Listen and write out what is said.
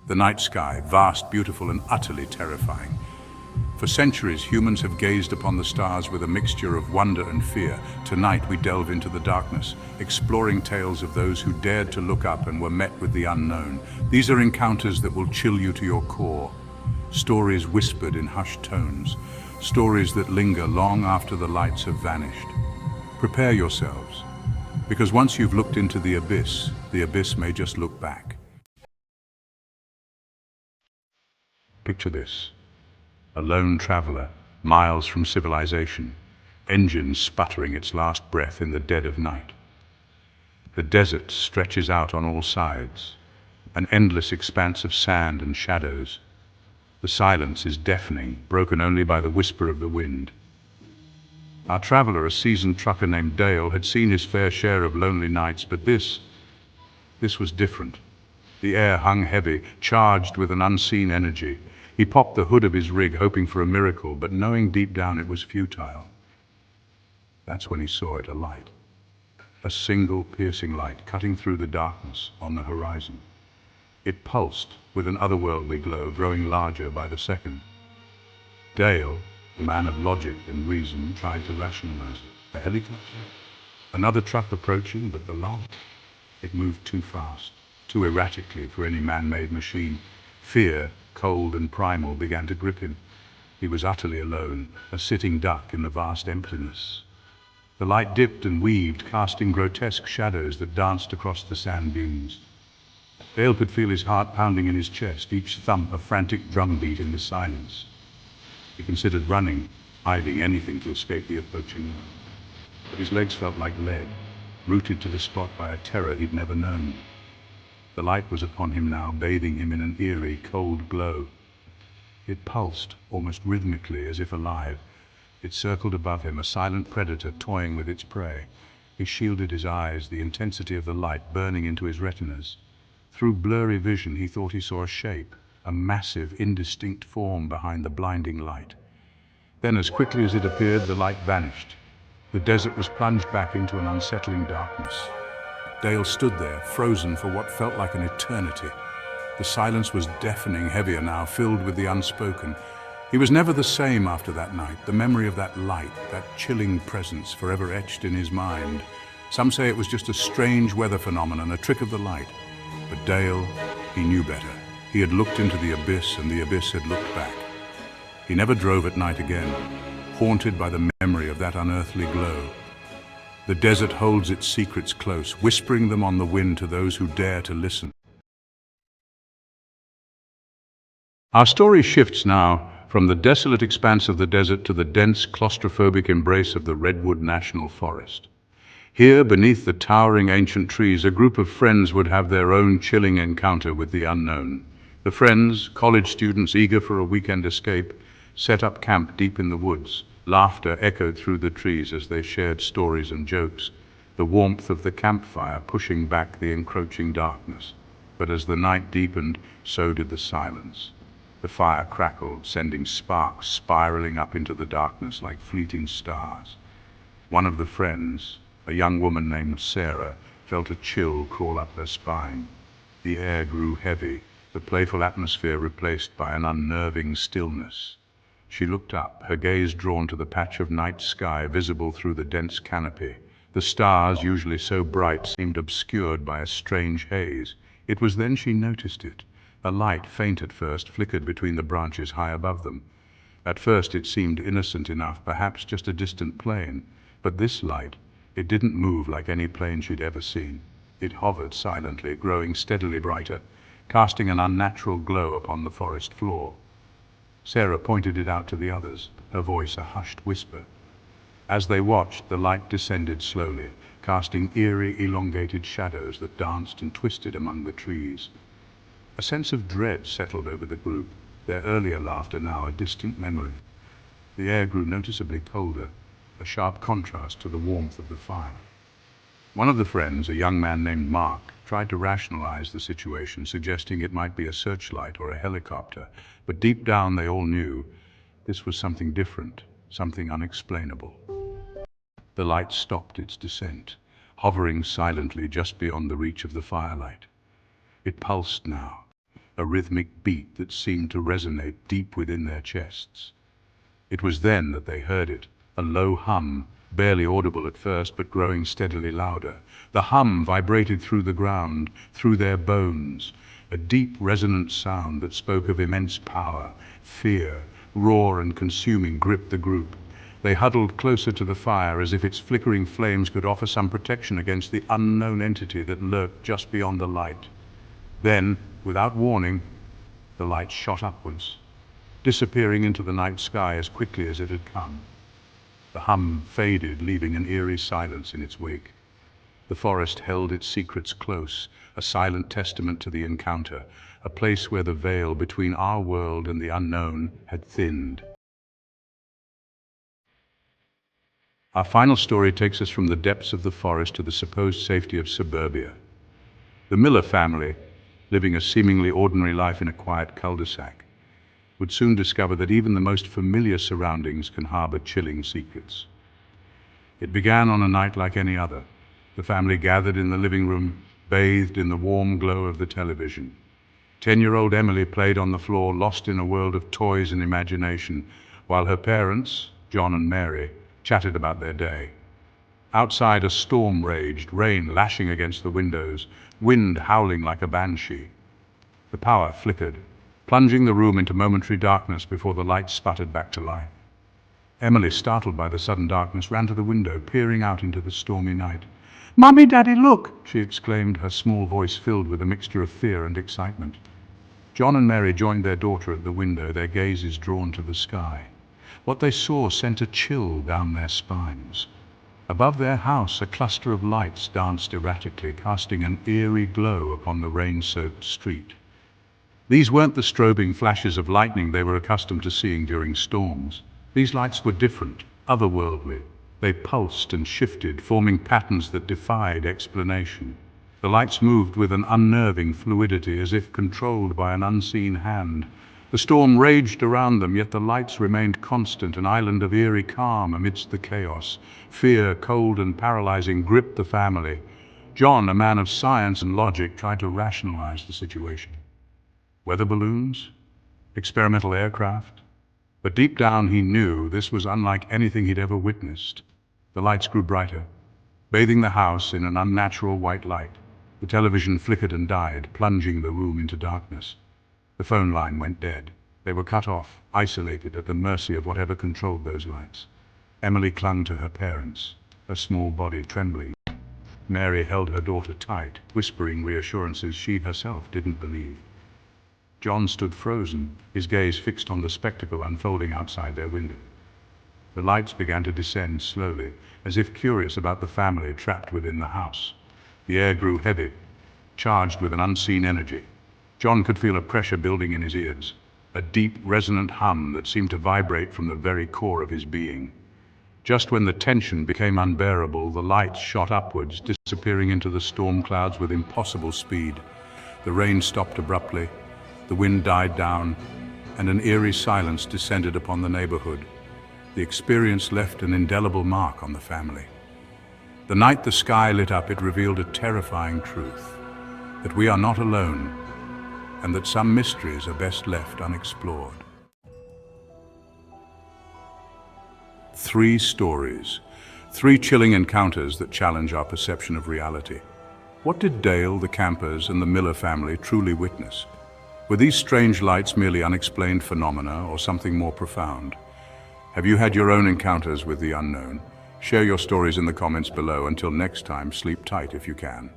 The night sky, vast, beautiful, and utterly terrifying. For centuries, humans have gazed upon the stars with a mixture of wonder and fear. Tonight, we delve into the darkness, exploring tales of those who dared to look up and were met with the unknown. These are encounters that will chill you to your core. Stories whispered in hushed tones. Stories that linger long after the lights have vanished. Prepare yourselves, because once you've looked into the abyss may just look back. Picture this. A lone traveler, miles from civilization, engines sputtering its last breath in the dead of night. The desert stretches out on all sides, an endless expanse of sand and shadows. The silence is deafening, broken only by the whisper of the wind. Our traveler, a seasoned trucker named Dale, had seen his fair share of lonely nights, but this was different. The air hung heavy, charged with an unseen energy. He popped the hood of his rig, hoping for a miracle, but knowing deep down it was futile. That's when he saw it, a light. A single piercing light cutting through the darkness on the horizon. It pulsed with an otherworldly glow, growing larger by the second. Dale, a man of logic and reason, tried to rationalize it. A helicopter? Another truck approaching, but the light? It moved too fast, too erratically for any man-made machine. Fear, cold and primal, began to grip him. He was utterly alone, a sitting duck in the vast emptiness. The light dipped and weaved, casting grotesque shadows that danced across the sand dunes. Dale could feel his heart pounding in his chest, each thump a frantic drumbeat in the silence. He considered running, hiding, anything to escape the approaching night. But his legs felt like lead, rooted to the spot by a terror he'd never known. The light was upon him now, bathing him in an eerie, cold glow. It pulsed, almost rhythmically, as if alive. It circled above him, a silent predator toying with its prey. He shielded his eyes, the intensity of the light burning into his retinas. Through blurry vision, he thought he saw a shape, a massive, indistinct form behind the blinding light. Then, as quickly as it appeared, the light vanished. The desert was plunged back into an unsettling darkness. Dale stood there, frozen for what felt like an eternity. The silence was deafening, heavier now, filled with the unspoken. He was never the same after that night. The memory of that light, that chilling presence, forever etched in his mind. Some say it was just a strange weather phenomenon, a trick of the light. But Dale, he knew better. He had looked into the abyss, and the abyss had looked back. He never drove at night again, haunted by the memory of that unearthly glow. The desert holds its secrets close, whispering them on the wind to those who dare to listen. Our story shifts now from the desolate expanse of the desert to the dense, claustrophobic embrace of the Redwood National Forest. Here, beneath the towering ancient trees, a group of friends would have their own chilling encounter with the unknown. The friends, college students eager for a weekend escape, set up camp deep in the woods. Laughter echoed through the trees as they shared stories and jokes, the warmth of the campfire pushing back the encroaching darkness. But as the night deepened, so did the silence. The fire crackled, sending sparks spiraling up into the darkness like fleeting stars. One of the friends, a young woman named Sarah, felt a chill crawl up her spine. The air grew heavy, the playful atmosphere replaced by an unnerving stillness. She looked up, her gaze drawn to the patch of night sky visible through the dense canopy. The stars, usually so bright, seemed obscured by a strange haze. It was then she noticed it. A light, faint at first, flickered between the branches high above them. At first it seemed innocent enough, perhaps just a distant plane. But this light, it didn't move like any plane she'd ever seen. It hovered silently, growing steadily brighter, casting an unnatural glow upon the forest floor. Sarah pointed it out to the others, her voice a hushed whisper. As they watched, the light descended slowly, casting eerie, elongated shadows that danced and twisted among the trees. A sense of dread settled over the group, their earlier laughter now a distant memory. The air grew noticeably colder, a sharp contrast to the warmth of the fire. One of the friends, a young man named Mark, tried to rationalize the situation, suggesting it might be a searchlight or a helicopter, but deep down they all knew this was something different, something unexplainable. The light stopped its descent, hovering silently just beyond the reach of the firelight. It pulsed now, a rhythmic beat that seemed to resonate deep within their chests. It was then that they heard it, a low hum, barely audible at first but growing steadily louder. The hum vibrated through the ground, through their bones, a deep resonant sound that spoke of immense power. Fear, raw and consuming, gripped the group. They huddled closer to the fire as if its flickering flames could offer some protection against the unknown entity that lurked just beyond the light. Then, without warning, the light shot upwards, disappearing into the night sky as quickly as it had come. The hum faded, leaving an eerie silence in its wake. The forest held its secrets close, a silent testament to the encounter, a place where the veil between our world and the unknown had thinned. Our final story takes us from the depths of the forest to the supposed safety of suburbia. The Miller family, living a seemingly ordinary life in a quiet cul-de-sac, would soon discover that even the most familiar surroundings can harbor chilling secrets. It began on a night like any other. The family gathered in the living room, bathed in the warm glow of the television. 10-year-old Emily played on the floor, lost in a world of toys and imagination, while her parents, John and Mary, chatted about their day. Outside, a storm raged, rain lashing against the windows, wind howling like a banshee. The power flickered, plunging the room into momentary darkness before the lights sputtered back to life. Emily, startled by the sudden darkness, ran to the window, peering out into the stormy night. "Mummy, Daddy, look!" she exclaimed, her small voice filled with a mixture of fear and excitement. John and Mary joined their daughter at the window, their gazes drawn to the sky. What they saw sent a chill down their spines. Above their house, a cluster of lights danced erratically, casting an eerie glow upon the rain-soaked street. These weren't the strobing flashes of lightning they were accustomed to seeing during storms. These lights were different, otherworldly. They pulsed and shifted, forming patterns that defied explanation. The lights moved with an unnerving fluidity, as if controlled by an unseen hand. The storm raged around them, yet the lights remained constant, an island of eerie calm amidst the chaos. Fear, cold and paralyzing, gripped the family. John, a man of science and logic, tried to rationalize the situation. Weather balloons? Experimental aircraft? But deep down he knew this was unlike anything he'd ever witnessed. The lights grew brighter, bathing the house in an unnatural white light. The television flickered and died, plunging the room into darkness. The phone line went dead. They were cut off, isolated, at the mercy of whatever controlled those lights. Emily clung to her parents, her small body trembling. Mary held her daughter tight, whispering reassurances she herself didn't believe. John stood frozen, his gaze fixed on the spectacle unfolding outside their window. The lights began to descend slowly, as if curious about the family trapped within the house. The air grew heavy, charged with an unseen energy. John could feel a pressure building in his ears, a deep, resonant hum that seemed to vibrate from the very core of his being. Just when the tension became unbearable, the lights shot upwards, disappearing into the storm clouds with impossible speed. The rain stopped abruptly, the wind died down, and an eerie silence descended upon the neighborhood. The experience left an indelible mark on the family. The night the sky lit up, it revealed a terrifying truth, that we are not alone, and that some mysteries are best left unexplored. 3 stories, 3 chilling encounters that challenge our perception of reality. What did Dale, the Campers, and the Miller family truly witness? Were these strange lights merely unexplained phenomena, or something more profound? Have you had your own encounters with the unknown? Share your stories in the comments below. Until next time, sleep tight if you can.